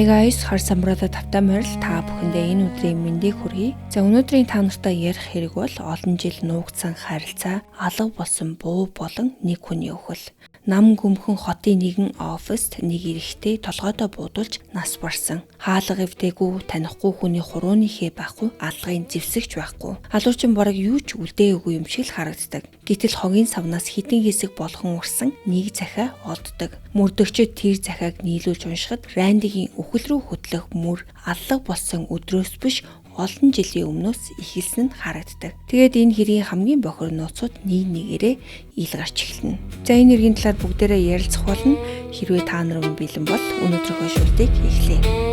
Hi guys, хар самбараа тавтай морил та бүхэндээ энэ өдрийн мэндийг хүргэе. За өнөөдрийн та нартай ярих хэрэг бол олон жил нуугдсан харилцаа, алга болсон буу болон нэг хүний өхөл. Нам гүмхэн хотын нэгэн оффист нэг эрэгтэй толгойдоо буудуулж нас барсан. Хаалга эвдээгүй, танихгүй хүний хурууны хээ байхгүй, алгын зэвсэгч байхгүй. Алуурчин бараг юу ч үлдээгүй юм шиг л харагддаг. Гэтэл хогийн савнаас хитэн хэсэг болгон урсан нэг захиа олддог. Мөрдөгчөд тэр захиаг нийлүүлж уншихад Рандигийн үхэл рүү хөтлөх мөр аллаг болсон өдрөөс биш олон жилийн өмнөөс эхэлсэн нь харагддаг. Тэгээд энэ хэргийн хамгийн бохир нууцуд нэг нэгээрээ ил гарч эхэлнэ. За энэ хэргийн талаар бүгдээрээ ярилцах болно. Хэрвээ та нар бэлэн бол өнөөдрийнхөө шүлтийг эхлэе.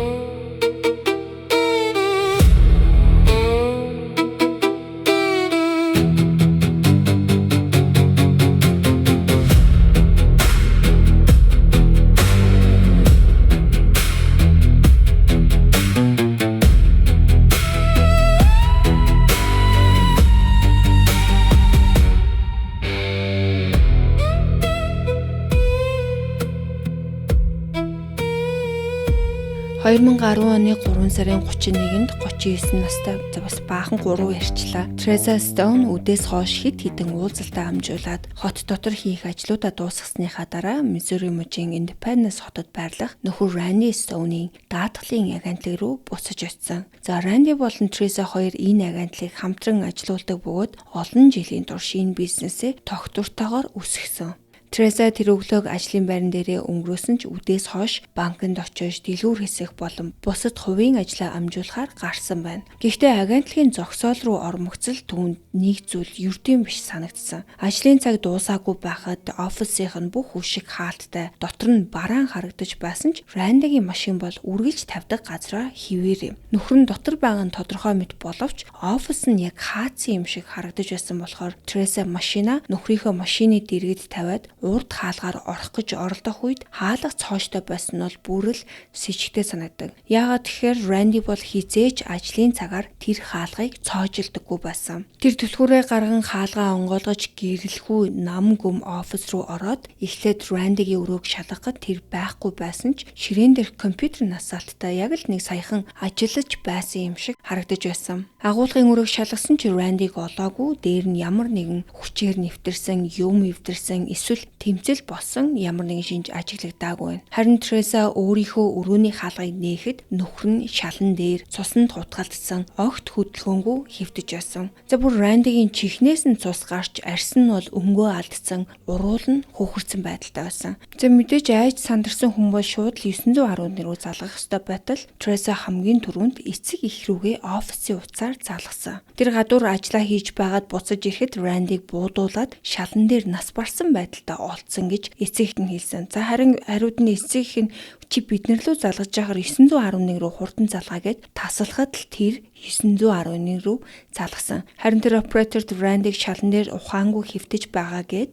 $2010 оны 3 сарын 31-нд 39 настай бас баахан 3 ярьчлаа. Teresa Stone үдээс хойш хэд хэдэн уулзалтаа амжуулаад хот дотор хийх ажлуудаа дуусгасныхаа дараа Missouri мужийн Independence хотод байрлах нөхөр Randy Stone-ийн даатгалын агентлаг руу буцаж очсон. За Randy болон Teresa хоёр энэ агентлагийг хамтран ажилуулдаг бөгөөд олон жилийн турш энэ бизнесээ тогтвортойгоор өсгсөн. Teresa тэр өглөөг ажлын байран дээрээ өнгөрөөсөн ч үдээс хойш банкнд очиж дэлгүүр хэсэх болон бусад хувийн ажлаа амжуулахаар гарсан байна. Гэхдээ агентлагийн зогсоол руу ормогцол түүнд нэг зүйл ердийн биш санагдсан. Ажлын цаг дуусаагүй байхад офисынх нь бүх үшиг хаалттай, дотор нь бараан харагдаж байсан ч Рандигийн машин бол үргэлж тавьдаг газраа хിവэр юм. Нөхөр нь дотор байгаа нь тодорхой мэт боловч офис нь яг хаацсан юм шиг харагдаж байсан болохоор Teresa машина нөхрийнхөө машины дэргэд тавиад урд хаалгаар орох гэж оролдох үед хаалга цооштой байсан нь бол бүрэл сэжигтэй санагдав. Яагаад тэгэхээр Randy бол хизээч ажлын цагаар тэр хаалгыг цоожилдаггүй байсан. Тэр түлхүүрээ гарган хаалгаа онгойлгож гэрэлгүй нам гүм офис руу ороод эхлээд Randy-гийн өрөөг шалгахад тэр байхгүй байсан ч ширээн дээрх компьютер насаалттай яг л нэг саяхан ажиллаж байсан юм шиг харагдаж байсан. Агуулгын өрөөг шалгасан ч Randy-г олоогүй, дээр нь ямар нэгэн хүчээр нэвтэрсэн, юм эвдэрсэн эсвэл тэмцэл болсон ямар нэгэн шинж ажиглагдаагүй байна. Харин Teresa өөрийнхөө өрөөний хаалгыг нээхэд нөхөр нь шалан дээр цуснд хутгалдсан огт хөдөлгөөнгүй хэвтэж байсан. За бүр Randy-гийн чихнээс нь цус гарч арьс нь бол өнгөө алдсан, уруул нь хөхөрцөн байдалтай байсан. За мэдээж айж сандарсан хүн бол шууд л 911 рүү залгах ёстой байтал Teresa хамгийн түрүүнд эцэг их рүүгээ офисын утсаар залгасан. Тэр гадуур ажиллаа хийж байгаад буцаж ирэхэд Randy-г буудуулаад шалан дээр нас барсан байдалтай олдсон гэж эцэгт нь хэлсэн. За харин хариуд нь эцэг нь чи биднэр лөө залгаж байхаар 911 рүү хурдан залгаа гэд таслахад л тэр 911 рүү залгасан. Харин тэр операторд Randy-г шалан дээр ухаангүй хэвтэж байгаа гэд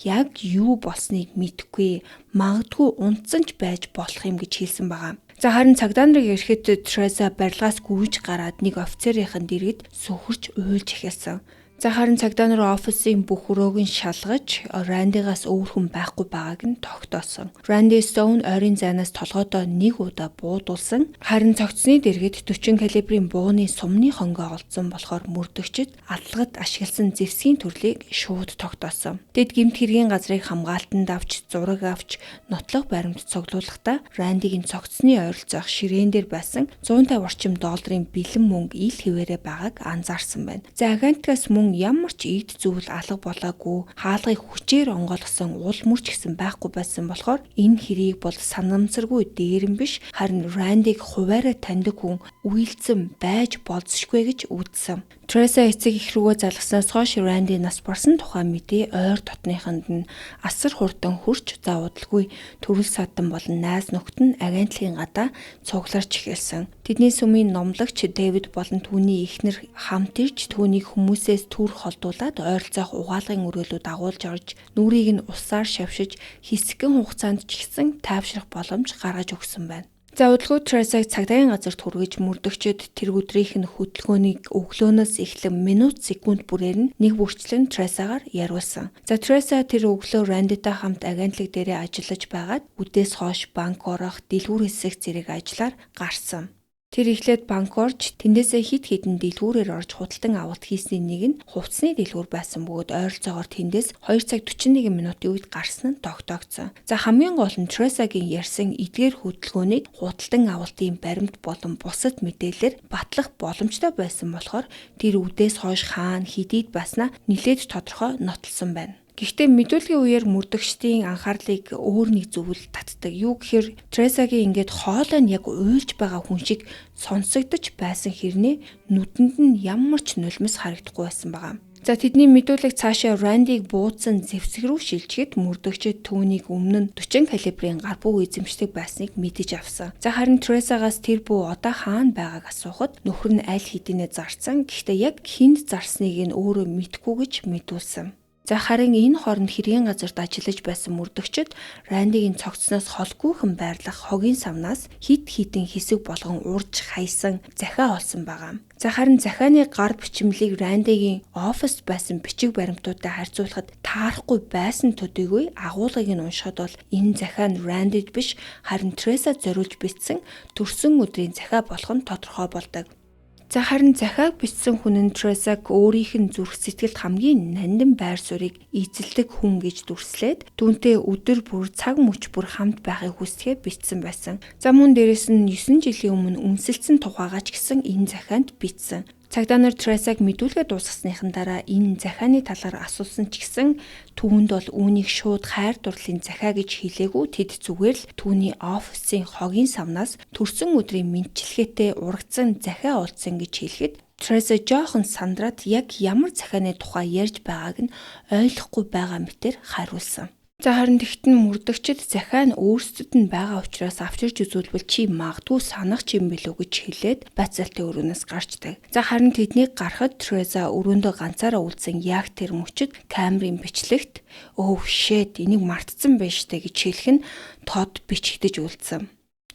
яг юу болсныг мэдэхгүй, магадгүй унтсан ч байж болох юм гэж хэлсэн байгаа. За харин цагдаа нарыг ирэхэд Teresa барилгаас гүйж гараад нэг офицерийнхэн дэргэд сөхөрч уйлж эхэлсэн. За харин цагдаа нар офисын бүх өрөөг нь шалгаж Randy-гаас өөр хүн байхгүй байгааг нь тогтоосон. Randy Stone ойрын зайнаас толгойдоо нэг удаа буудуулсан. Харин цогцсны дэргэд 40 калибрын бууны сумны хонгоо олдсон болохоор мөрдөгчд аллагад ашигласан зэвсгийн төрлийг шууд тогтоосон. Тэд гэмт хэргийн газрыг хамгаалтанд авч, зураг авч, нотлох баримт цуглуулахдаа Randy-гийн цогцсны ойролцоох ширээн дээр байсан 150 орчим долларын бэлэн мөнгө ил хэвээрээ байгааг анзаарсан байна. За агентлагаас ямар ч ийд зүйл алга болоогүй, хаалгыг хүчээр онгойлгосон уул мөрч гэсэн байхгүй байсан болохоор энэ хэрийг бол санамсаргүй дээрэн биш, харин Randy-г хуваараа таньдаг хүн үйлцэн байж болзошгүй гэж үзсэн. Teresa эцэг их рүүгээ залгаснаас хойш Randy нас барсан тухай мэдээ ойр дотныхонд нь асар хурдан хурч заавалгүй төрөл садан болон найз нөхд нь агентлагийн гадаа цугларч эхэлсэн. Тэдний сүмийн номлогч Дэвид болон түүний эхнэр хамт ирж түүнийг хүмүүсээс түр холдуулаад ойролцоох угаалгын өрөөлөд дагуулж орж нүрийг нь усаар шавшиж хэсэгэн хугацаанд ч ихсэн тайвшрах боломж гаргаж өгсөн байна. За удалгүй Тресаг цагдаагийн газарт хүргэж мөрдөгчөд тэр өдрийнх нь хөдөлгөөнийг өглөөнөөс эхлэн минут секунд бүрээр нь нэг бүрчлэн Тресагаар яриулсан. За Треса тэр өглөө Рандитай хамт агентлаг дээрээ ажиллаж байгаад үдээс хойш банк орох дэлгүүр хэсэг зэрэг ажлаар гарсан. Тэр эхлээд банк орж тэндээсээ хит хитэн дэлгүүрээр орж худалдан авалт хийсний нэг нь хувцсны дэлгүүр байсан бөгөөд ойролцоогоор тэндээс 2 цаг 41 минутын үед гарсан нь тогтоогдсон. За хамгийн гол нь Тресагийн ярьсан эдгээр хөдөлгөөнийг худалдан авалтын баримт болон бусад мэдээлэлээр батлах боломжтой байсан болохоор тэр үдээс хойш хаана хэдийд басна нэлээд тодорхой нотолсон байна. Гэхдээ мэдүүлгийн үеэр мөрдөгчдийн анхаарлыг өөр нэг зүйл татдаг. Юу гэхээр Тресагийн ингээд хоолой нь яг уйлж байгаа хүн шиг сонсогдож байсан хэрнээ нүдэнд нь ямар ч нулимс харагдахгүй байсан байгаа. За тэдний мэдүүлэг цаашаа Рандиг буудсан зэвсэг рүү шилжихэд мөрдөгчд түүнийг өмнө нь 40 калибрын гарбуу эзэмшдэг байсныг мэдэж авсан. За харин Тресагаас тэр бүү одоо хаана байгааг асуухад нөхөр нь аль хэдийнэ зарцсан. Гэхдээ яг хэнд зарсныг нь өөрөө мэдэхгүй гэж мэдүүлсэн. За харин энэ хооронд хэргийн газарт ажиллаж байсан мөрдөгчд Рандигийн цогцсноос холгүйхэн байрлах хогийн савнаас хид хитэн хэсэг болгон урж хайсан захиа олсон байгаа. За харин захианы гар бичмлийг Рандигийн оффист байсан бичиг баримтуудтай харьцуулахад таарахгүй байсан төдийгүй агуулгыг нь уншихад бол энэ захиа нь Рандид биш харин Треса зориулж бичсэн төрсөн өдрийн захиа болох нь тодорхой болдог. За харин захиаг бичсэн хүн нь Тресаг өөрийнх нь зүрх сэтгэлд хамгийн нандин байр суурийг эзэлдэг хүн гэж дүрслээд түүнтэй өдөр бүр цаг мөч бүр хамт байхыг хүсдэгэ бичсэн байсан. За мөн дээрэс нь 9 жилийн өмнө үнсэлсэн тухайгаа ч гэсэн энэ захианд бичсэн. Цагдаа нар Тресаг мэдүүлгээ дуусгасныхан дараа энэ захианы талаар асуусан ч гэсэн түүнд бол үүнийг шууд хайр дурлалын захиа гэж хэлээгүй тэд зүгээр л түүний офисын хогийн савнаас төрсөн өдрийн мэдчилгээтэй урагдсан захиа олдсон гэж хэлэхэд Треса жоохон сандраад яг ямар захианы тухай ярьж байгааг нь ойлгохгүй байгаа мэтэр хариулсан. За харин тэгтэн мөрдөгчд захиа нь өөрсдөд нь байгаа учраас авчирч үзүүлбэл чи магадгүй санах ч юм билүү гэж хэлээд бацаалтын өрөөнөөс гарчдаг. За харин тэднийг гарахад Треса өрөөндөө ганцаараа үлдсэн яг тэр мөчөд камерын бичлэгт "Өөв shit энийг мартсан байж штэ" гэж хэлэх нь тод бичигдэж үлдсэн.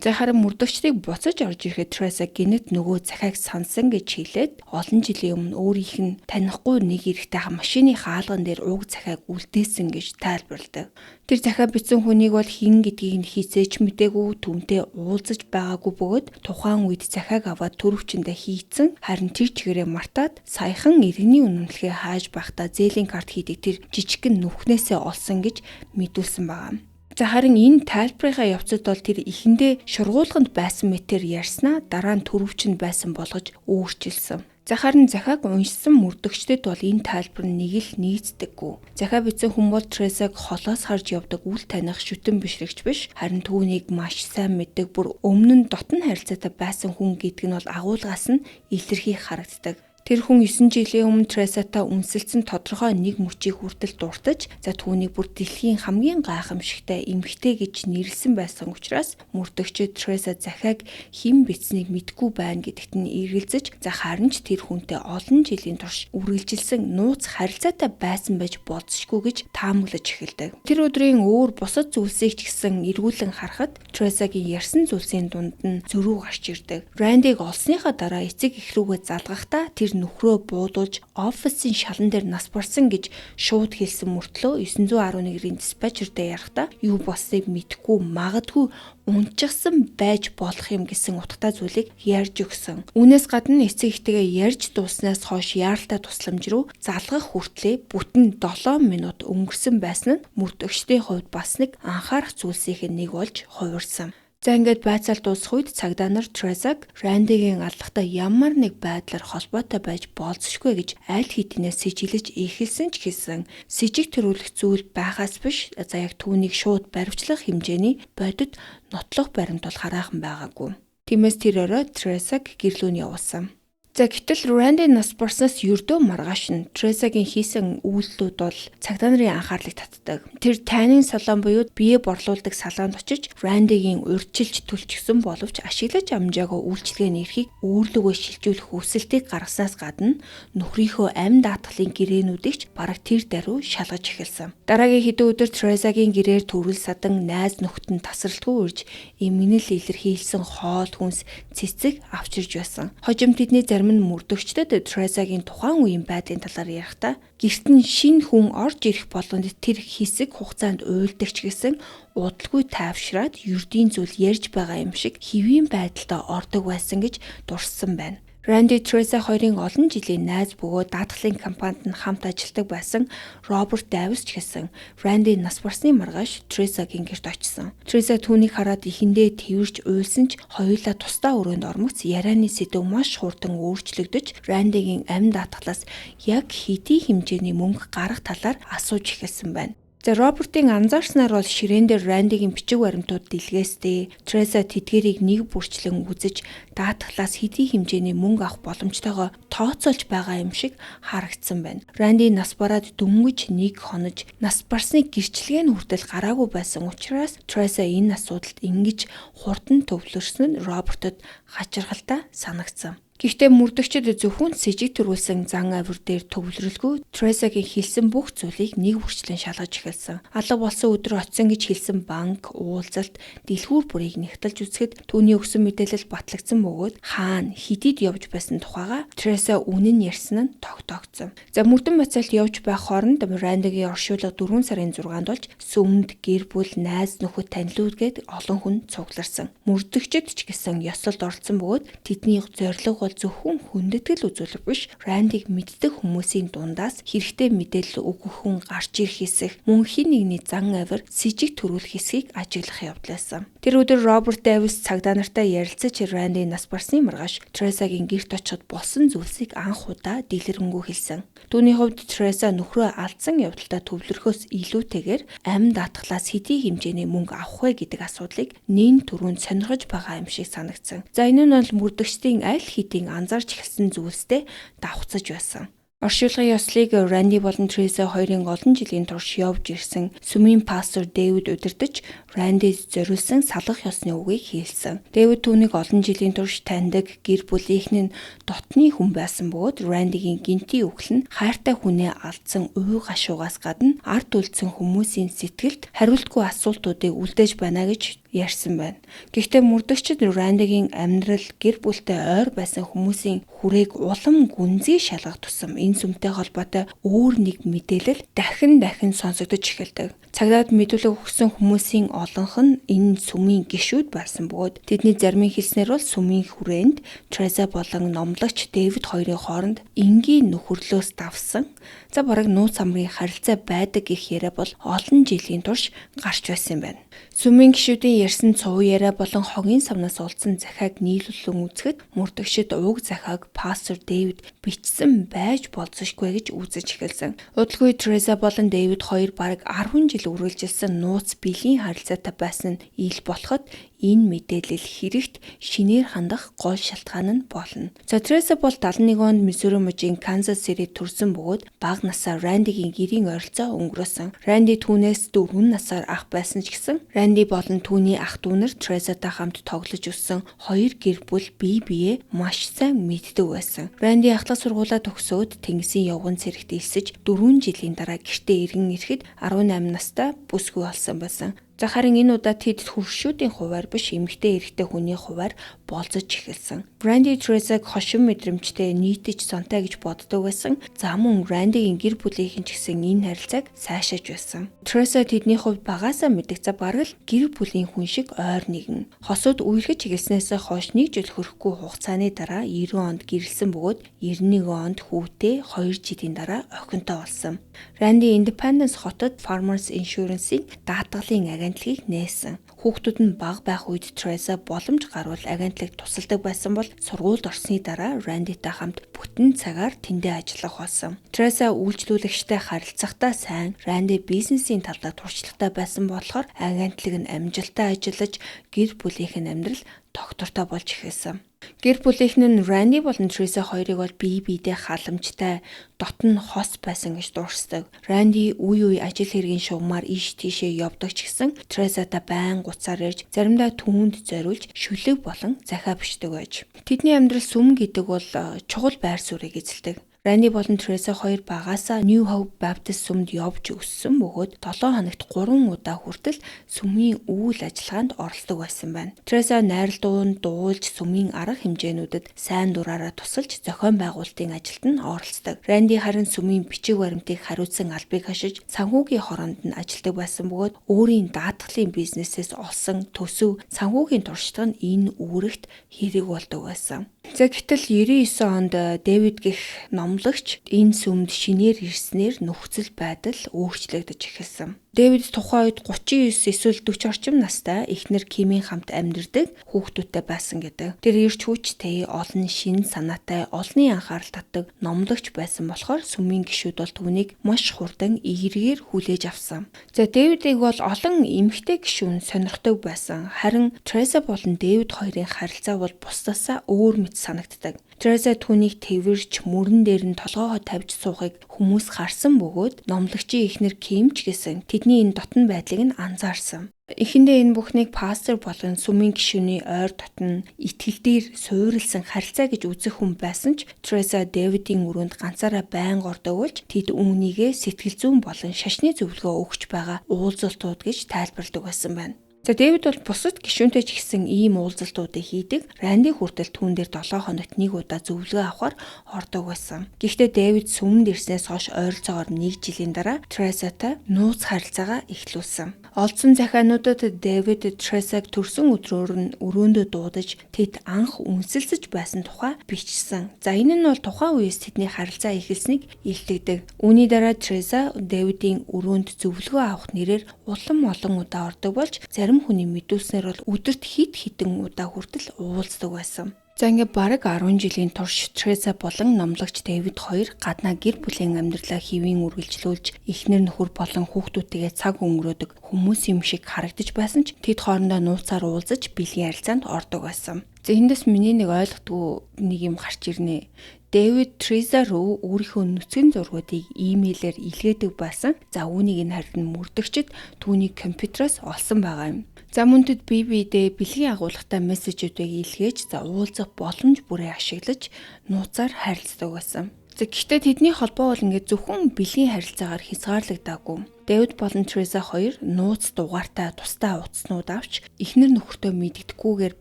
За харин мөрдөгчдийг буцаж орж ирэхэд Треса гинэт нөгөө захиаг сансан гэж хэлээд олон жилийн өмнө өөрийнх нь танихгүй нэг эрэгтэй машины хаалган дээр уг захиаг үлдээсэн гэж тайлбарладаг. Тэр захиа бичсэн хүнийг бол хэн гэдгийг нь хизээч мэдээгүй түүнтэй уулзаж байгаагүй бөгөөд тухайн үед захиаг аваад төрөвчөндөө хийцэн харин тэр чигээрээ мартаад саяхан иргэний үнэмлэхээ хааж байхдаа зээлийн карт хийдэг тэр жижигхэн нүхнээсээ олсон гэж мэдүүлсэн байгаа. За харин энэ тайлбарынхаа явцад бол тэр эхэндээ шургуулганд байсан мэтэр ярьснаа дараа нь төрөвчөнд байсан болгож өөрчилсөн. За харин захиаг уншсан мөрдөгчдөд бол энэ тайлбар нэг л нийцдэггүй. Захиа бичсэн хүн бол Тресаг холоос харж явдаг үл таних шүтэн бишрэгч биш харин түүнийг маш сайн мэддэг бүр өмнө нь дотн харилцаатай байсан хүн гэдэг нь бол агуулгаас нь илэрхий харагддаг. Тэр хүн 9 жилийн өмнө Тресатай үнсэлсэн тодорхой нэг мөчийг хүртэл дуртаж, за түүнийг бүр дэлхийн хамгийн гайхамшигтай эмэгтэй гэж нэрлсэн байсан учраас мөрдөгчд Треса захиаг хэн бичснийг мэдгүй байна гэдэгт нь эргэлзэж, за харин ч тэр хүнтэй олон жилийн турш үргэлжилсэн нууц харилцаатай байсан байж болзошгүй гэж таамаглаж эхэлдэг. Тэр өдрийн өөр бусад зүйлсийг ч гэсэн эргүүлэн харахад Тресагийн ярьсан зүйлсийн дунд нь зөрүү гарч ирдэг. Рандиг олсныхаа дараа эцэг эх рүүгээ залгахдаа тэр нөхрөө буудуулж офисын шалан дээр нас барсан гэж шууд хэлсэн мөртлөө 911-ийн диспатчертэй ярихдаа юу болсныг мэдэхгүй магадгүй унчихсан байж болох юм гэсэн утгатай зүйлийг ярьж өгсөн. Үүнээс гадна эцэг ихтэйгээ ярьж дууснаас хойш яаралтай тусламж руу залгах хүртлээр бүтэн 7 минут өнгөрсөн байсан нь мөрдөгчдийн хувьд бас нэг анхаарах зүйлсийн нэг болж хувирсан. За ингээд байцаал дуусах үед цагдаа нар Тресаг Рандигийн аллагтай ямар нэг байдлаар холбоотой байж болзошгүй гэж аль хэдийнэ сэжиглэж эхэлсэн ч гэсэн сэжиг төрүүлэх зүйл байхаас биш за яг түүнийг шууд баривчлах хэмжээний бодит нотлох баримт бол хараахан байгаагүй. Тиймээс тэр орой Тресаг гэрлүүн явуулсан. За гэтэл Ранди нас барснаас ердөө маргааш нь Трезагийн хийсэн үйлдэлүүд бол цагдаа нарын анхаарлыг татдаг. Тэр тайнын салон буюу бие борлуулдаг салонд очиж Рандигийн урьдчилж түлчгсэн боловч ашиглаж амжаагүй үйлчлэгээний эрхийг өөрлөгөө шилжүүлэх хүсэлтийг гаргаснаас гадна нөхрийнхөө амь даатгалын гэрээнүүдийг ч бараг тэр даруй шалгаж эхэлсэн. Дараагийн хэдэн өдөр Трезагийн гэрээр төрөл садан найз нөхдөд нь тасралтгүй урьж эмгэнэл илэрхийлсэн хоол хүнс цэцэг авчирж байсан. Хожим тэдний зарим нь мөрдөгчдөд Трезагийн тухайн үеийн байдлын талаар ярихдаа гэрт нь шинэ хүн орж ирэх болгонд тэр хэсэг хугацаанд уйлдагч гэсэн удалгүй тайвшраад ердийн зүйл ярьж байгаа юм шиг хэвийн байдалтай ордог байсан гэж дурссан байна. Ранди Треза хоёрын олон жилийн найз бөгөөд даатгалын компанид нь хамт ажилладаг байсан Роберт Давис ч гэсэн Ранди нас барсны маргааш Трезагийн гэрт очсон. Треза түүнийг хараад ихэндээ тэрвэрч уйлсан ч хоёулаа тусдаа өрөөнд ормогц ярианы сэдв маш хурдан өөрчлөгдөж Рандигийн амь даатгалаас яг хэдий хэмжээний мөнгө гарах талаар асууж эхэлсэн байна. За Робертын анзаарснаар бол ширээн дээр Рандигийн бичиг баримтууд дэлгээстэй. Треза тэдгэрийг нэг бүрчлэн үзэж даатгалаас хэдий хэмжээний мөнгө авах боломжтойгоо тооцоолж байгаа юм шиг харагдсан байна. Ранди нас бараад дөнгөж нэг хонож нас барсны гэрчлэгээ нь хүртэл гараагүй байсан учраас Треза энэ асуудалд ингэж хурдан төвлөрсөн нь Робертод хачиргалтай санагдсан. Гэхдээ мөрдөгчд зөвхөн сэжиг төрүүлсэн зан авир дээр төвлөрөлгүй Трезагийн хэлсэн бүх зүйлийг нэг бүрчлэн шалгаж эхэлсэн. Алга болсон өдөр очисон гэж хэлсэн банк уулзалт дэлгүүр бүрийг нэгтэлж үзэхэд түүний өгсөн мэдээлэл батлагдсан бөгөөд хаана хэдийд явж байсан тухайга Треза үнэн ярьсан нь тогтоогдсон. За мөрдөн бацаалт явж байх хооронд Рандигийн оршуулга 4 сарын 6-нд болж сүмд гэр бүл найз нөхөд танилуд гээд олон хүн цугларсан. Мөрдөгчд ч гэсэн ёслолд оролцсон бөгөөд тэдний зорилго зөвхөн хүндэтгэл үзүүлэх биш, Рандиг мэддэг хүмүүсийн дундаас хэрэгтэй мэдээлэл өгөх хүн гарч ирэх хэсэг, мөн хин нэгний зан авир сэжиг төрүүлэх хэсгийг ажиглах явдлаасан. Тэр өдөр Роберт Давис цагдаа нартай ярилцаж Ранди нас барсны маргааш Трезагийн гэрт очиход болсон зүйлсийг анх удаа дэлгэрэнгүй хэлсэн. Түүний хувьд Треза нөхрөө алдсан явдалтай төвлөрөхөөс илүүтэйгээр амь даатгалаас хэдий хэмжээний мөнгө авах вэ гэдэг асуудлыг нэн түрүүнд сонирхож байгаа юм шиг санагдсан. За энэ нь бол мөрдөгчдийн аль хэдийн анзаарч эхэлсэн зүйлстэй давхцаж байсан. Оршуулгын ёслыг Ранди болон Треза хоёрын олон жилийн турш явж ирсэн сүмийн пастор Дэвид удирдах Рандид зориулсан салгах ёсны үгийг хэлсэн. Дэвид түүнийг олон жилийн турш таньдаг, гэр бүлийнх нь дотны хүн байсан бөгөөд Рандигийн гинтийн үхэл нь хайртай хүнээ алдсан уй гашуугаас гадна ард үлдсэн хүмүүсийн сэтгэлд хариултгүй асуултуудыг үлдээж байна гэж ярьсан байна. Гэхдээ мөрдөгчд Рандигийн амьдрал гэр бүлтэй ойр байсан хүмүүсийн хүрээг улам гүнзгий шалгах тусам энэ сүмтэй холбоотой өөр нэг мэдээлэл дахин сонсогдож эхэлдэг. Цагдаад мэдүүлэг өгсөн хүмүүсийн олонх нь энэ сүмийн гишүүд байсан бөгөөд тэдний зармын хэлснээр бол сүмийн хүрээнд Треза болон номлогч Дэвид хоёрын хооронд энгийн нөхөрлөөс давсан. За бараг нууц амрын харилцаа байдаг гэх яриа бол олон жилийн турш гарч байсан юм байна. Сүмийн гишүүдийн ярьсан цов яриа болон хогийн самнаас олдсон захиаг нийлүүлэн үзэхэд мөрдөгчд уг захиаг пастор Дэвид бичсэн байж болзошгүй гэж үзэж эхэлсэн. Удалгүй Треза болон Дэвид хоёр бараг 10 жил үргэлжилсэн нууц биеийн харилцаатай байсан нь ил болоход энэ мэдээлэл хэрэгт шинээр хандах гол шалтгаан нь болно. За Треза бол 71 онд Миссури мужийн Канзас Ситид төрсэн бөгөөд бага насаар Рандигийн гэрийн ойролцоо өнгөрөөсөн. Ранди түүнээс 4 насаар ах байсан ч гэсэн Ранди болон түүний ах дүү нар Трезатай хамт тоглож өссөн хоёр гэр бүл бие биеэ маш сайн мэддэг байсан. Ранди ахлах сургуулаа төгсөөд Тэнгисийн явган цэрэгт элсэж 4 жилийн дараа гэртээ иргэн ирэхэд 18 настай бүсгүй болсон байсан. За харин энэ удаа тэд хөршүүдийн хуваар биш эмэгтэй эрэгтэй хүний хуваар болзож эхэлсэн. Ранди Трезаг хошин мэдрэмжтэй нийтэж сонтой гэж боддог байсан. За мөн Рандигийн гэр бүлийнхэн ч гэсэн энэ харилцааг сайшааж байсан. Треза тэдний хувьд багаасаа мэддэг за бараг л гэр бүлийн хүн шиг ойр нэгэн. Хосууд үерхэж эхэлснээс хойш 1 жил хүрэхгүй хугацааны дараа 90 онд гэрэлсэн бөгөөд 91 онд хүүтэй 2 жилийн дараа охинтой болсон. Ранди Independence хотод Farmers Insurance-ийн даатгалын агентлагийг нээсэн. Хүүхдүүд нь бага байх үед Треза боломж гарвал агентлагт тусалдаг байсан бол сургуульд орсны дараа Рандитай хамт бүтэн цагаар тэндээ ажиллах болсон. Треза үйлчлүүлэгчтэй харилцахдаа сайн, Ранди бизнесийн талдаа туршлагатай байсан болохоор агентлаг нь амжилттай ажиллаж гэр бүлийнх нь амьдрал доктортой болж эхэлсэн. Гэр бүлийнхэн нь Ранди болон Треса хоёрыг бол бие биедээ халамжтай дотн хос байсан гэж дуурсдаг. Ранди үе ажил хэргийн шугамар ийш тийшээ явдаг ч гэсэн Тресатай байн гуцаар ирж заримдаа түүнд зориулж шүлэг болон захиа бичдэг байж. Тэдний амьдрал сүм гэдэг бол чухал байр суурийг эзэлдэг. Ранди болон Треса хоёр багаасаа New Hope Baptist сүмд явж өссөн бөгөөд 7 хоногт 3 удаа хүртэл сүмийн үйл ажиллагаанд оролцдог байсан байна. Треса найралтуунд дуулж сүмийн арга хэмжээнүүдэд сайн дураараа тусалж зохион байгуулалтын ажилд нь оролцдог. Ранди харин сүмийн бичиг баримтыг хариуцсан албыг хашиж санхүүгийн хороонд нь ажилладаг байсан бөгөөд өөрийн даатгалын бизнесээс олсон төсөв санхүүгийн туршилт нь энэ үүрэгт хэрэг болдог байсан. Гэтэл 99 онд Дэвид гэх номлогч энэ сүмд шинээр ирснээр нөхцөл байдал өөрчлөгдөж эхэлсэн. Дэвид тухайн үед 39 эсвэл 40 орчим настай эхнэр Кимийн хамт амьдардаг хүүхдүүдтэй байсан гэдэг. Тэр ирч хүчтэй, олон шин санаатай, олонний анхаарал татдаг номлогч байсан болохоор сүмийн гишүүд бол түүнийг маш хурдан эергээр хүлээж авсан. Дэвидийг бол олон эмэгтэй гишүүн сонирхдог байсан. Харин Треса болон Дэвид хоёрын харилцаа бол бусдаасаа өөр мэт санагддаг. Треса түүнийг тэрвэрч мөрөн дээр нь толгоогоо тавьж суухыг хүмүүс харсан бөгөөд номлогчийн эхнэр Ким ч гэсэн тэдний энэ дотн байдлыг нь анзаарсан. Эхэндээ энэ бүхнийг пастор болон сүмийн гишүүний ойр дотн итгэл дээр суурилсан харилцаа гэж үзэх хүн байсан ч Треса Дэвидийн өрөөнд ганцаараа байнга ордог болж тэд үүнийгээ сэтгэл зүйн болон шашны зөвлөгөө өгч байгаа уулзалтууд гэж тайлбарладаг байсан байна. Дэвид бол бусад гишүүнтэй ч гэсэн ийм уулзалтуудыг хийдэг. Ранди хүртэл түүн дээр 7 хоногт 1 удаа зөвлөгөө авахар ордог байсан. Гэхдээ Дэвид сүмд ирснээс хойш ойролцоогоор 1 жилийн дараа Тресатай нууц харилцаагаа эхлүүлсэн. Олдсон захиануудад Дэвид Тресаг төрсөн өдрөөр нь өрөөндөө дуудаж тэд анх үнсэлцэж байсан тухай бичсэн. За энэ нь бол тухайн үеэс тэдний харилцаа эхэлснийг илтгэдэг. Үүний дараа Треса Дэвидийн өрөөнд зөвлөгөө авах нэрээр улам олон удаа ордог болж зарим хүний мэдүүлснээр бол өдөрт хит хитэн удаа хүртэл уулздаг байсан. За ингээд бараг 10 жилийн турш Треса болон номлогч Дэвид хоёр гаднаа гэр бүлийн амьдралаа хэвийн үргэлжлүүлж эхнэр нөхөр болон хүүхдүүдтэйгээ цаг өнгөрөөдөг хүмүүс юм шиг харагдаж байсан ч тэд хоорондоо нууцаар уулзаж бэлгийн харилцаанд ордог байсан. За эндээс миний нэг ойлгохгүй нэг юм гарч ирнэ. Дэвид Треса руу өөрийнхөө нүцгэн зургуудыг имэйлээр илгээдэг байсан. За үүнийг энэ харин мөрдөгчд түүнийг компьютероос олсон байгаа юм. За мөн тэд бие биедээ бэлгийн агуулгатай мессежүүдийг илгээж за уулзах боломж бүрээ ашиглаж нууцаар харилцдаг байсан. За гэхдээ тэдний холбоо бол ингээд зөвхөн бэлгийн харилцаагаар хязгаарлагдаагүй. Дэвид болон Треса хоёр нууц дугаартай тусдаа утаснууд авч эхнэр нөхөртөө мэддэхгүйгээр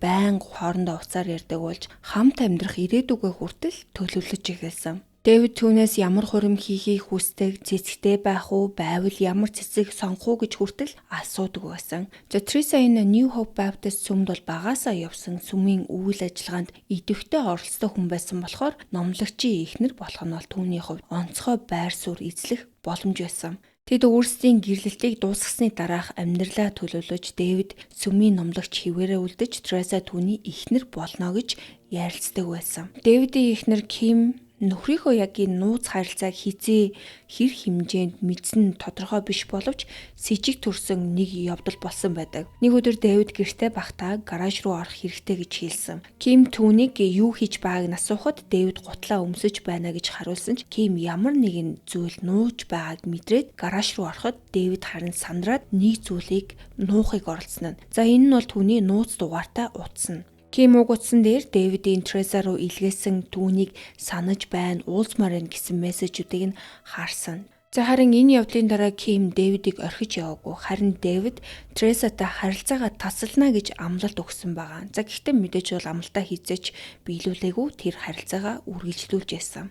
байнга хоорондоо уцаар ярьдаг болж хамт амьдрах ирээдүгөө хүртэл төлөвлөж эхэлсэн. Дэвид түүнээс ямар хурим хийхийг хүсдэг, цэцэгтэй байх уу, байвал ямар цэцэг сонгох уу гэж хүртэл асуудаг байсан. За Треса энэ New Hope Baptist сүмд бол багаасаа явсан сүмийн үйл ажиллагаанд идэвхтэй оролцдог хүн байсан болохоор номлогчийн эхнэр болох нь бол түүний хувьд онцгой байр суурь эзлэх боломж байсан. Тэд өөрсдийн гэрлэлтийг дуусгасны дараах амьдралаа төлөвлөж Дэвид сүмийн номлогч хിവэрэ үлдэж Треса түүний эхнэр болно гэж ярилцдаг байсан. Дэвидийн эхнэр Ким нөхрийнхөө яг энэ нууц харилцааг хизээ хэр хэмжээнд мэдсэн тодорхой биш боловч с ิจ төрсөн нэг явдал болсон байдаг. Нэг өдөр Дэвид гэртээ байхдаа гараж руу орох хэрэгтэй гэж хэлсэн. Ким түүнийг юу хийж байгааг асуухад Дэвид гутлаа өмсөж байна гэж хариулсан ч Ким ямар нэгэн зүйл нууж байгааг мэдрээд гараж руу ороход Дэвид харин сандраад нэг зүйлийг нуухыг оролцсон нь. За энэ нь бол түүний нууц дугаартай утсан. Ким угтсан дээр Дэвидийн Треса руу илгээсэн түүнийг санаж байна, уулзмаар байна гэсэн мессежүүдийг нь харсан. За харин энэ явдлын дараа Ким Дэвидийг орхиж яваагүй. Харин Дэвид Тресатай харилцаагаа тасална гэж амлалт өгсөн байгаа. За гэхдээ мэдээж бол амлалтаа хийцээч биелүүлээгүй тэр харилцаагаа үргэлжлүүлж байсан.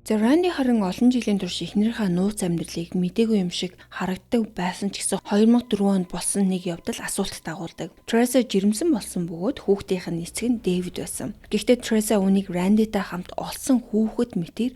За Ранди харин олон жилийн турш эхнэрийнхээ нууц амьдралыг мдээгүй юм шиг харагддаг байсан ч гэсэн 2004 онд болсон нэг явдал асуулт дагуулдаг. Треса жирэмсэн болсон бөгөөд хүүхдийнх нь эцэг нь Дэвид байсан. Гэхдээ Треса үүнийг Рандитай хамт олсон хүүхэд мэтээр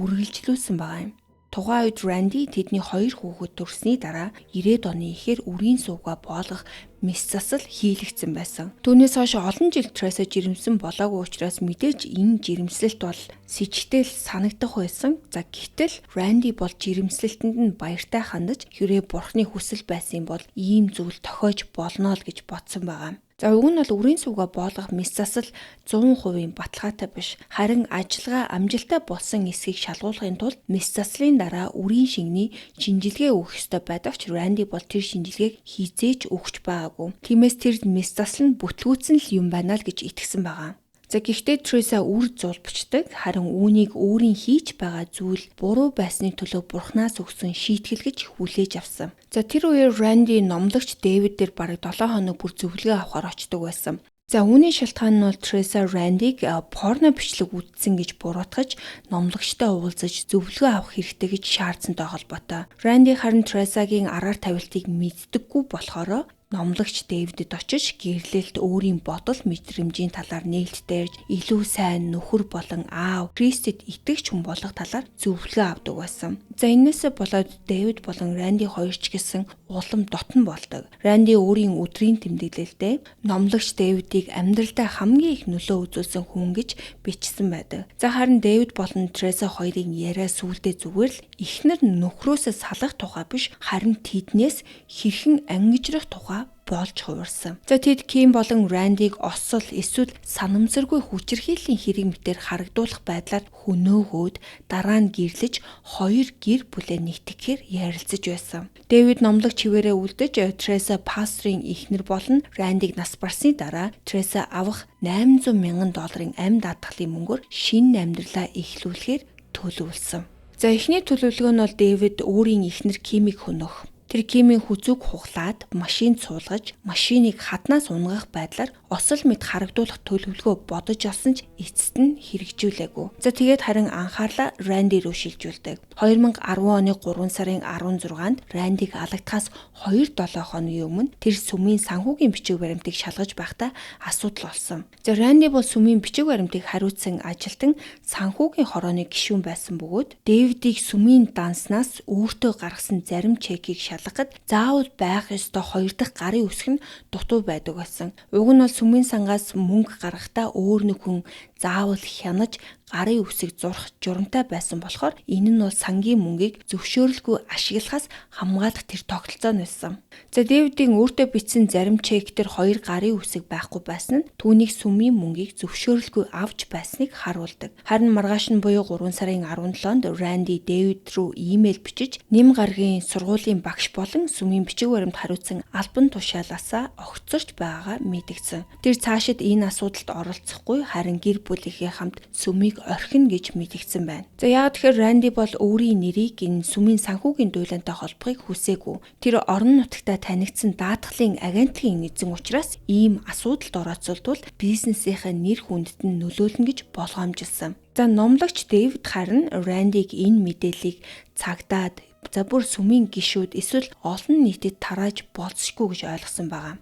үргэлжлүүлсэн байгаа юм. Тухайн үед Ранди тэдний 2 хүүхэд төрсний дараа 90-ад оны ихэр үрийн сувгаа боолгох мэс засал хийлэгдсэн байсан. Түүнээс хойш олон жил Треса жирэмсэн болоогүй учраас мэдээж энэ жирэмслэлт бол сэжигтэл санагдах байсан. За гэтэл Ранди бол жирэмслэлтэнд нь баяртай хандаж хэрэг бурхны хүсэл байсан бол ийм зүйл тохиож болно л гэж бодсон байгаа. За уг нь бол үрийн сувга боолгох мэс засал 100% баталгаатай биш. Харин ажиллагаа амжилттай болсон эсхийг шалгуулахын тулд мэс заслын дараа үрийн шингэний шинжилгээ өгөх ёстой байдаг ч Ранди бол тэр шинжилгээг хизээч өгч байгаагүй. Тиймээс тэр мэс засал нь бүтлгүүцэн л юм байна л гэж итгэсэн байгаа. За гэхдээ Треса үр зуул бичдэг, харин үүнийг өөрийн хийж байгаа зүйл буруу байсны төлөө бурхнаас өгсөн шийтгэл гэж хүлээж авсан. За тэр үеэр Ранди номлогч Дэвид дээр бараг 7 хоног бүр зөвлөгөө авахар очдог байсан. За үүний шалтгаан нь бол Треса Рандиг порно бичлэг үзсэн гэж буруутгаж номлогчтой уулзаж зөвлөгөө авах хэрэгтэй гэж шаардсантай холбоотой. Ранди харин Тресагийн араар тавилтыг мэддэггүй болохоор номлогч Дэвидэд очиж гэрлэлт өөрийн бодол мэдрэмжийн талаар нээлттэйж илүү сайн нөхөр болон аав Кристэд итгэгч хүн болох талаар зөвлөгөө авдаг байсан. За энээсээ болоод Дэвид болон Ранди хоёр ч гэсэн улам дотн болдог. Ранди өөрийн өдрийн тэмдэглэлдээ номлогч Дэвидийг амьдралдаа хамгийн их нөлөө үзүүлсэн хүн гэж бичсэн байдаг. За харин Дэвид болон Треса хоёрын яриа сүүлдээ зүгээр л эхнэр нөхрөөсөө салах тухай биш, харин тэднээс хэрхэн ангижрах тухай болж хувирсан. За тэд Ким болон Рандиг осол эсвэл санамсаргүй хүчирхийллийн хэрэг мэтээр харагдуулах байдлаар хөнөөгөөд дараа нь гэрлэж хоёр гэр бүлээ нэгтгэхээр ярилцаж байсан. Дэвид номлогч хിവэрээ үлдэж Треса пастрын эхнэр болон Рандиг нас барсны дараа Треса авах $800,000 амьд даатгалын мөнгөөр шинэ амьдралаа эхлүүлэхээр төлөвлөсөн. За эхний төлөвлөгөө нь бол Дэвид өөрийн эхнэр Кимийг хөнөх. Тэр Кимийн хүзүүг хуглаад, машин цуулгаж, машиныг хаднаас унгах байдлаар осол мэд харагдуулах төлөвлөгөө бодож олсон ч эцэст нь хэрэгжүүлээгүй. За тэгээд харин анхаарлаа Ранди руу шилжүүлдэг. 2010 оны 3 сарын 16-нд Рандиг алагдахаас 2-7 хоногийн өмнө тэр сүмийн санхүүгийн бичиг баримтыг шалгаж байхдаа асуудал болсон. За Ранди бол сүмийн бичиг баримтыг хариуцсан ажилтан санхүүгийн хорооны гишүүн байсан бөгөөд Дэвидийг сүмийн данснаас өөртөө гаргасан зарим чекийг шалгахад заавал байх ёстой 2 дахь гарын үсэг нь дутуу байдаг байсан. Уг нь бол сүмийн сангаас мөнгө гаргахдаа өөр нэг хүн заавал хянаж гарын үсэг зурх журамтай байсан болохоор энэ нь бол сангийн мөнгийг зөвшөөрөлгүй ашиглахаас хамгаалах тэр тогтолцоо нь байсан. За Дэвидийн өөртөө бичсэн зарим чек дээр 2 гарын үсэг байхгүй байсан нь түүнийг сүмийн мөнгийг зөвшөөрөлгүй авч байсныг харуулдаг. Харин маргааш нь буюу 3 сарын 17-нд Ранди Дэвид рүү имэйл бичиж Нэм гарагийн сургуулийн багш болон сүмийн бичиг баримт хариуцсан албан тушаалаасаа огцорч байгаагаа мэдгдсэн. Тэр цаашид энэ асуудалд оролцохгүй харин гэр бүлийнхээ хамт сүмийг орхино гэж мэдгдсэн байна. За яг тэгэхээр Ранди бол өөрийн нэрийг энэ сүмийн санхүүгийн дуйлантай холбохыг хүсээгүй. Тэр орон нутагтаа танигдсан даатгалын агентлагийн эзэн учраас ийм асуудалд орооцолдвол бизнесийнхээ нэр хүндэд нь нөлөөлнө гэж болгоомжилсан. За номлогч Дэвид харин Рандиг энэ мэдээллийг цагдаад за бүр сүмийн гишүүд эсвэл олон нийтэд тарааж болцсохгүй гэж ойлгосон байгаа.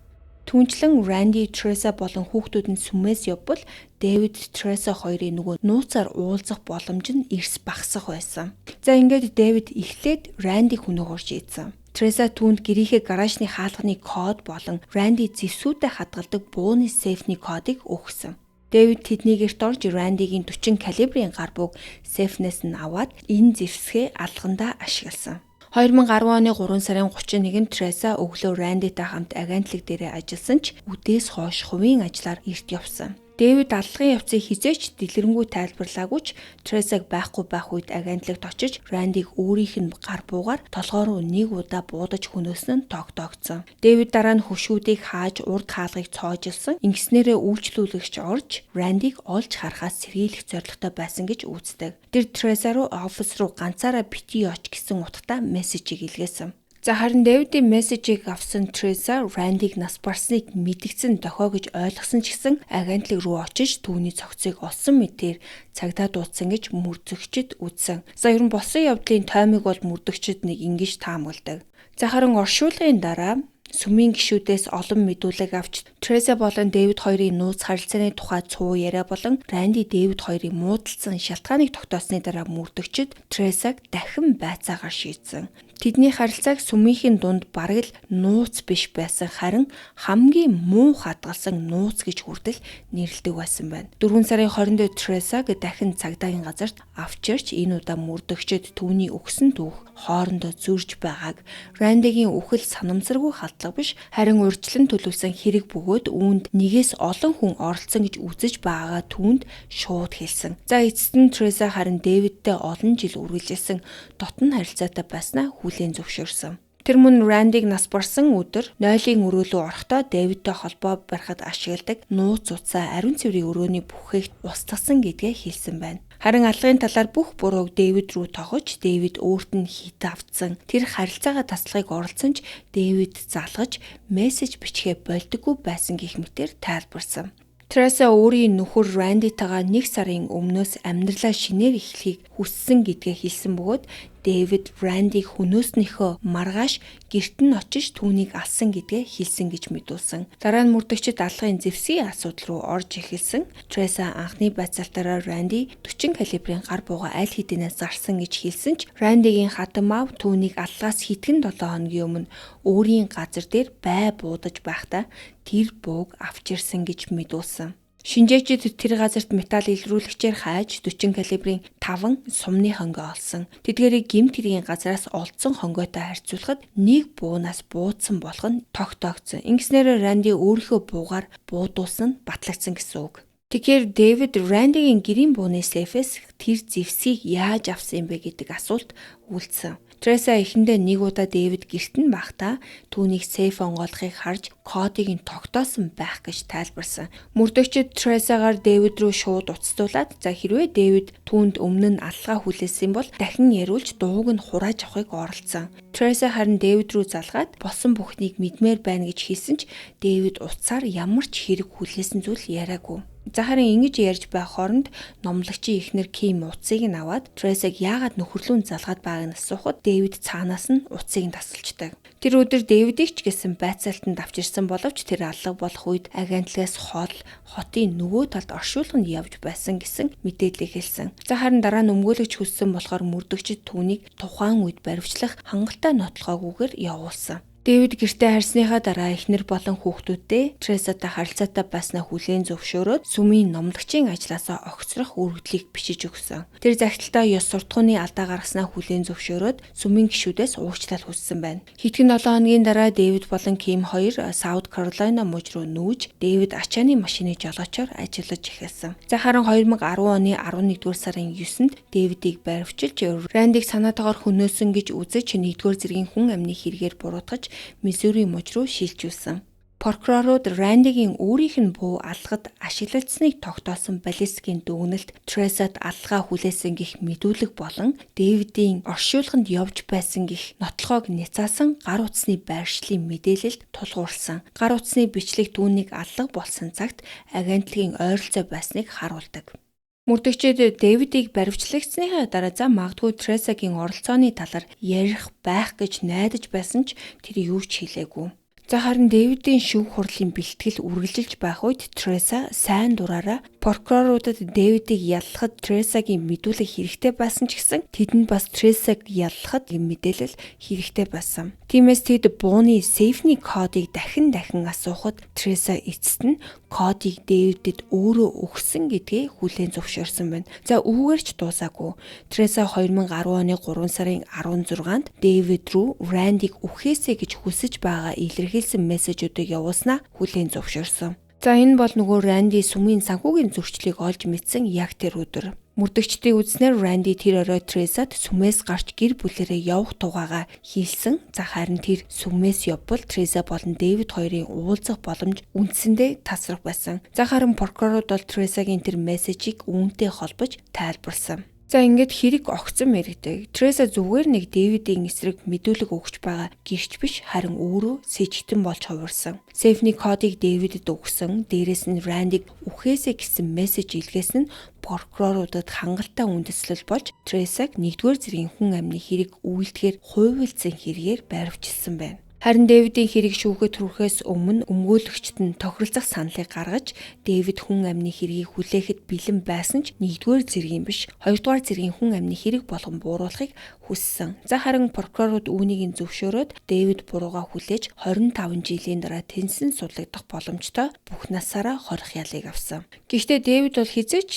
Түүнчлэн Ранди, Треса болон хүүхдүүд нь сүмээс явбал Дэвид, Треса хоёрын нөгөө нууцаар уулзах боломж нь эрс багасах байсан. За ингээд Дэвид эхлээд Рандиг хөнөөхөр шийдсэн. Треса түүнд гэрийнхээ гаражны хаалганы код болон Ранди зэвсүүдэд хадгалдаг бууны сейфний кодыг өгсөн. Дэвид тэднийг эрт орж Рандигийн 40 калибрын гар буг сейфнээс нь аваад энэ зэвсгээ алгандаа ашигласан. 2010 оны 3 сарын 31-нд Треса өглөө Рандитай хамт агентлаг дээрээ ажилласан ч үдээс хойш хувийн ажлаар эрт явсан. Дэвид аллагын явцыг хизээч дэлгэрэнгүй тайлбарлаагүй ч Тресаг байхгүй байх үед агентлагт очиж Рандиг өөрийнх нь гар буугаар толгой руу нэг удаа буудаж хөнөөсөн нь тогтоогдсон. Дэвид дараа нь хөшүүдийг хааж урд хаалгыг цоожилсан. Ингэснээрээ үйлчлүүлэгч орж Рандиг олж харахаас сэргийлэх зорилготой байсан гэж үздэг. Тэр Треса руу офис руу ганцаараа битгий оч гэсэн утгатай мессежийг илгээсэн. За харин Дэвидийн мессежийг авсан Треса Рандиг нас барсныг мэдгдсэн дохио гэж ойлгосон ч гэсэн агентлаг руу очиж түүний цогцыг олсон мэтээр цагдаа дуудсан гэж мөрдөгчд үзсэн. За ер нь болсон явдлын таймыг бол мөрдөгчд нэг ингэж таамагладаг. За харин оршуулгын дараа сүмийн гишүүдээс олон мэдүүлэг авч Треса болон Дэвид хоёрын нууц харилцааны тухай цуу яриа болон Ранди Дэвид хоёрын муудалцсан шалтгааныг тогтоосны дараа мөрдөгчд Тресаг дахин байцаагаар шийдсэн. Тэдний харилцааг сүмийнхэн дунд бараг л нууц биш байсан харин хамгийн муу хадгалсан нууц гэж хүртэл нэрлэдэг байсан байна. 4 сарын 20-нд Тресаг дахин цагдаагийн газарт авчирч энэ удаа мөрдөгчд түүний өгсөн түүх хоорондоо зөрж байгааг Рандигийн үхэл санамсаргүй бодлого биш, харин урьдчилан төлөвлөсөн хэрэг бөгөөд үүнд нэгээс олон хүн оролцсон гэж үзэж байгаагаа түүнд шууд хэлсэн. За эцэст нь Треса харин Дэвидтэй олон жил үргэлжилсэн дотн харилцаатай байснаа хүлээн зөвшөөрсөн. Тэр мөн Рандиг нас барсан өдөр нойлын өрөө рүү орохдоо Дэвидтэй холбоо барихад ашигладаг нууц утсаа ариун цэврийн өрөөний бүхээгт устгасан гэдгээ хэлсэн байна. Харин алгын талаар бүх бурууг Дэвид рүү тогож, Дэвид өөрт нь хит автсан. Тэр харилцаагаа таслахыг оролцсон ч Дэвид залгаж мессеж бичгээ болдоггүй байсан гэх мэтээр тайлбарсан. Треса өөрийн нөхөр Рандитайгаа 1 сарын өмнөөс амьдралаа шинээр эхлэхийг хүссэн гэдгээ хэлсэн бөгөөд Дэвид Рандиг хөнөөснийхөө маргааш гэрт нь очиж түүнийг алсан гэдгээ хэлсэн гэж мэдүүлсэн. Дараа нь мөрдөгчд алгын зэвсгийн асуудал руу орж эхэлсэн. Треса анхны байцаалтаараа Ранди 40 калибрын гар бууга аль хэдийнэ зарсан гэж хэлсэн ч Рандигийн хатан мав түүнийг аллагаас хэдхэн 7 хоногийн өмнө өөрийн газар дээр бай буудаж байхдаа тэр бууг авч ирсэн гэж мэдүүлсэн. Шинжээчид тэр газарт металл илрүүлэгчээр хайж 40 калибрын 5 сумны хонгой олсон. Тэдгээрийг гэмт хэргийн газараас олдсон хонгойтой харьцуулахад нэг буунаас буудсан болох нь тогтоогдсон. Ингэснээр Ранди өөрийнхөө буугаар буудуулсан нь батлагдсан гэсэн үг. Тэгэхээр Дэвид Рандигийн гэрийн бууны сейфээс тэр зэвсгийг яаж авсан юм бэ гэдэг асуулт үлдсэн. Треса эхэндээ нэг удаа Дэвид гэрт нь байхдаа түүнийг сейф онгойлгохыг харж кодыг нь тогтоосон байх гэж тайлбарсан. Мөрдөгчд Тресагаар Дэвид рүү шууд уцтуулаад за хэрвээ Дэвид түүнд өмнө нь алгаа хүлээсэн бол дахин яриулж дууг нь хурааж авахыг оролцсон. Треса харин Дэвид рүү залгаад болсон бүхнийг мэдмээр байна гэж хэлсэн ч Дэвид уцаар ямар ч хэрэг хүлээсэн зүйл яриаггүй. За харин ингэж ярьж байх хооронд номлогчийн эхнэр Ким утсыг нь аваад Тресаг яагаад нөхөрлүүн залгаад байгааг нь асуухад Дэвид цаанаас нь утсыг нь тасалчдаг. Тэр өдөр Дэвидийг ч гэсэн байцаалтанд авчирсан боловч тэр алга болох үед агентлагаас хотын нөгөө талд оршуулганд явж байсан гэсэн мэдээлэл хэлсэн. За харин дараа нь өмгөөлөгч хүссэн болохоор мөрдөгчд түүнийг тухайн үед баривчлах хангалттай нотлохоогүйгээр явуулсан. Дэвид гэртээ харсныхаа дараа эхнэр болон хүүхдүүдтэй Тресатай харилцаатай байснаа хүлээн зөвшөөрөөд сүмийн номлогчийн ажлаасаа огцрох өргөдлийг бичиж өгсөн. Тэр загталтаа ёс суртахууны алдаа гаргаснаа хүлээн зөвшөөрөөд сүмийн гишүүдээс уучлал хүссэн байна. Хэдхэн 7 хоногийн дараа Дэвид болон Ким хоёр Саут Каролайна муж руу нүүж Дэвид ачааны машины жолоочоор ажиллаж эхэлсэн. За харин 2010 оны 11-р сарын 9-нд Дэвидийг баривчилж Рандиг санаатаагаар хөнөөсөн гэж үзэж 1-р зэргийн хүн амны хэрэгээр буруутгаж Миссури муж руу шилжүүлсэн. Прокурорууд Рандигийн өөрийнх нь буу алгад ашиглагдсныг тогтоосон баллистикийн дүгнэлт Тресад алгаа хүлээсэн гэх мэдүүлэг болон Дэвидийн оршуулганд явж байсан гэх нотлохоог няцаасан гар утасны байршлын мэдээлэлд тулгуурласан. Гар утасны бичлэг түүнийг алга болсон цагт агентлагийн ойролцоо байсныг харуулдаг. Мөрдөгчид Дэвидийг баривчлагдсныхаа дараа за магадгүй Тресагийн оролцооны талаар ярих байх гэж найдаж байсан ч тэр юу ч хэлээгүй. За харин Дэвидийн шүүх хурлын бэлтгэл үргэлжилж байх үед Треса сайн дураараа прокуроруудад Дэвидийг яллахад Тресагийн мэдүүлэг хэрэгтэй байсан ч гэсэн тэдэнд бас Тресаг яллахад мэдээлэл хэрэгтэй байсан. Тиймээс тэд бууны сейфний кодыг дахин асуухад Треса эцэст нь кодыг Дэвидэд өөрөө өгсөн гэдгээ хүлээн зөвшөөрсөн байна. За үүгээр ч дуусаагүй. Треса 2010 оны 3 сарын 16-нд Дэвид рүү Рандиг үхээсэй гэж хүсэж байгаа илэрхийлсэн мессежүүдийг явуулснаа хүлээн зөвшөөрсөн. За энэ бол нөгөө Ранди сүмийн санхүүгийн зөрчлийг олж мэдсэн яг тэр өдөр. Мөрдөгчдийг үзснээр Ранди тэр орой Тресад сүмээс гарч гэр бүлээрээ явах тугаагаа хийлсэн. За харин тэр сүмээс явбал Треса болон Дэвид хоёрын уулзах боломж үндсэндээ тасрах байсан. За харин прокурорууд бол Тресагийн тэр мессежийг үүнтэй холбож тайлбарласан. За ингээд хэрэг огцон мэрэгдэг. Треса зүгээр нэг Дэвидийн эсрэг мэдүүлэг өгч байгаа гэрч биш харин өөрөө сэжигтэн болж хувирсан. Сейфний кодыг Дэвидэд өгсөн. Дээрээс нь Рандиг үхээсэй гэсэн мессеж илгээсэн нь прокуроруудад хангалттай үндэслэл болж Тресаг 1-р зэргийн хүн амны хэрэг үйлдэхээр хуйвилсан хэрэгээр баривчилсан байна. Харин Дэвидийн хэрэг шүүхэд хүрэхээс өмнө өмгөөлөгчд нь тохиролцох саналыг гаргаж Дэвид хүн амны хэргийг хүлээхэд бэлэн байсан ч 1-р зэргийн биш 2-р зэргийн хүн амны хэрэг болгон бууруулахыг хүссэн. За харин прокурорууд үүнийг нь зөвшөөрөөд Дэвид бурууга хүлээж 25 жилийн дараа тэнсэн судлагдах боломжтой бүх насаараа хорих ялыг авсан. Гэхдээ Дэвид бол хизээч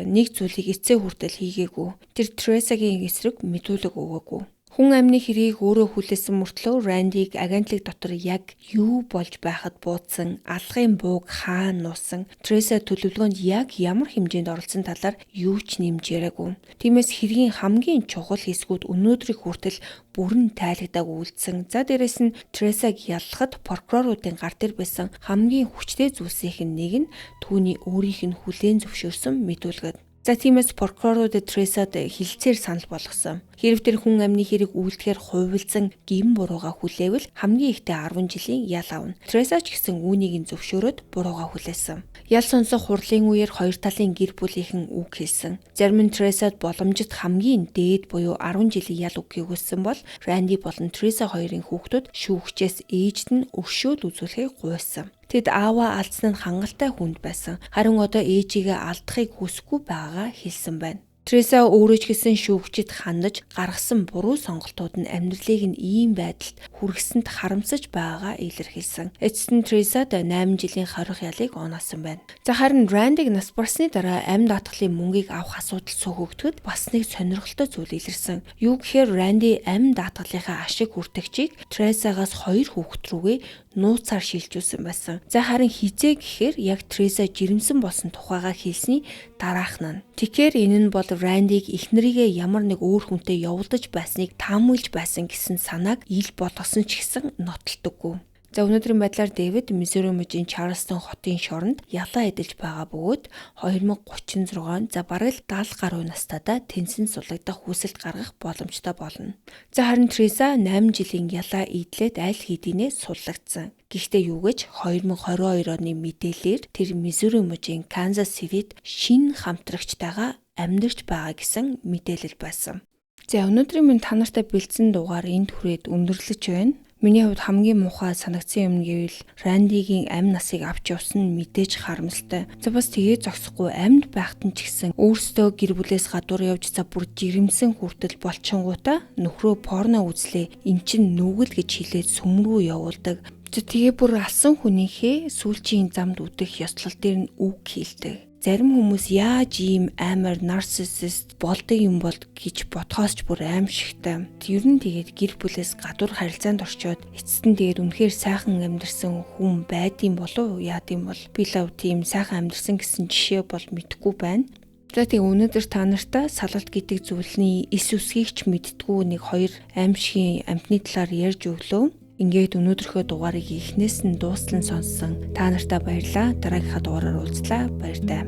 нэг зүйлийг эцсээ хүртэл хийгээгүй. Тэр Тресагийн эсрэг мэдүүлэг өгөөгүй. Хүн амны хэрийг өөрөө хүлээсэн мөртлөө Рандиг агентлаг дотор яг юу болж байхад буудсан, алгын бууг хаана нуусан, Треса төлөвлөгөөнд яг ямар хэмжээнд оролцсон талаар юу ч нэмж яриагүй. Тиймээс хэргийн хамгийн чухал хэсгүүд өнөөдрийг хүртэл бүрэн тайлгдаг үйлдсэн. За дээрэс нь Тресаг яллахад прокуроруудын гар дээр байсан хамгийн хүчтэй зүйлсийн нэг нь түүний өөрийнх нь хүлээн зөвшөөрсөн мэдүүлгэд. За тиймээс прокуроруудад Тресад хилцээр санал болгосон. Хэрв тэр хүн амны хэрэг үйлдэхээр хувилзан гин бурууга хүлээвэл хамгийн ихдээ 10 жилийн ял авна. Треса ч гэсэн үүнийг нь зөвшөөрөөд бурууга хүлээсэн. Ял сонсох хурлын үеэр хоёр талын гэр бүлийнхэн үг хэлсэн. Зарим нь Тресад боломжит хамгийн дээд буюу 10 жилийн ял өгөхийг хүссэн бол Ранди болон Треса хоёрын хүүхдүүд шүүгчээс ээжд нь өршөөл үзүүлэхийг гуйсан. Тэд ааваа алдсан нь хангалттай хүнд байсан. Харин одоо ээжигээ алдахыг хүсэхгүй байгаагаа хэлсэн байна. Треса өөрөө ч гэсэн шүүгчид хандаж гаргасан буруу сонголтууд нь амьдралыг нь ийм байдалд хүргэсэнд харамсаж байгаагаа илэрхийлсэн. Эцэст нь Тресад 8 жилийн хорих ялыг оноосон байна. За харин Рандиг нас барсны дараа амьд атгалын мөнгийг авах асуудал сөхөгдөхөд бас нэг сонирхолтой зүйл илэрсэн. Юу гэхээр Ранди амьд атгалынхаа ашиг хүртэгчийг Тресагаас 2 хүүхэд рүүгээ нууцаар шилжүүлсэн байсан. За харин хизээ гэхээр яг Треса жирэмсэн болсон тухайга хэлсний дараах нь. Тэгэхээр энэ нь бол Рандиг эхнэрийгээ ямар нэг өөр хүнтэй явуулдаж байсныг таамаглаж байсан гэсэн санааг ил болгосон ч гэсэн нотолдоггүй. За өнөөдрийн байдлаар Дэвид Миссури мужийн Чарлстон хотын шоронд ялаа эдэлж байгаа бөгөөд 2036 за бараг л 70 гаруй настайдаа тэнцэн сулагдах хүсэлт гаргах боломжтой болно. За харин Треса 8 жилийн ялаа эдлээд аль хэдийнэ суллагдсан. Гэхдээ юу гэж 2022 оны мэдээлэлээр тэр Миссури мужийн Канзас Ситид шинэ хамтрагчтайгаа амьдарч байгаа гэсэн мэдээлэл байсан. За өнөөдрийн минь та нартай бэлдсэн дугаар энд хүрээд өндөрлөж байна. Миний хувьд хамгийн муухай санагдсан юм гэвэл Рандигийн амь насыг авч явсан нь мэдээж харамсалтай. За бас тэгээ зогсохгүй амьд байхад нь ч гэсэн өөрсдөө гэр бүлээс гадуур явж за бүр жирэмсэн хүртэл болчингуудаа нөхрөө порно үзлээ. Эн чин нүгэл гэж хэлээд сүм рүү явуулдаг. Тэгээ бүр алсан хүнийхээ сүүлчийн замд үдэх ёслол дээр нь үг хэлдэг. Зарим хүмүүс яаж ийм амар нарциссист болдог юм бол гэж бодхоос ч бүр аимшигтай. Ер нь тэгээд гэр бүлээс гадуур харилцаанд орчоод эцэст нь тэгээд үнэхээр сайхан амьдэрсэн хүн байдсан болов яа гэм бол би лав тийм сайхан амьдэрсэн гэсэн жишээ бол мэдэхгүй байна. За тийм өнөөдөр та нартай салалт гэдэг зүйлний эс үсгийг ч мэдтгүү нэг хоёр аимшигын амьтны талаар ярьж өглөө. Ингээд өнөөдрийнхөө дугаарыг эхнээс нь дуустал нь сонссон та нартай баярлалаа. Дараагийнхаа дугаараар уулзлаа. Баяртай.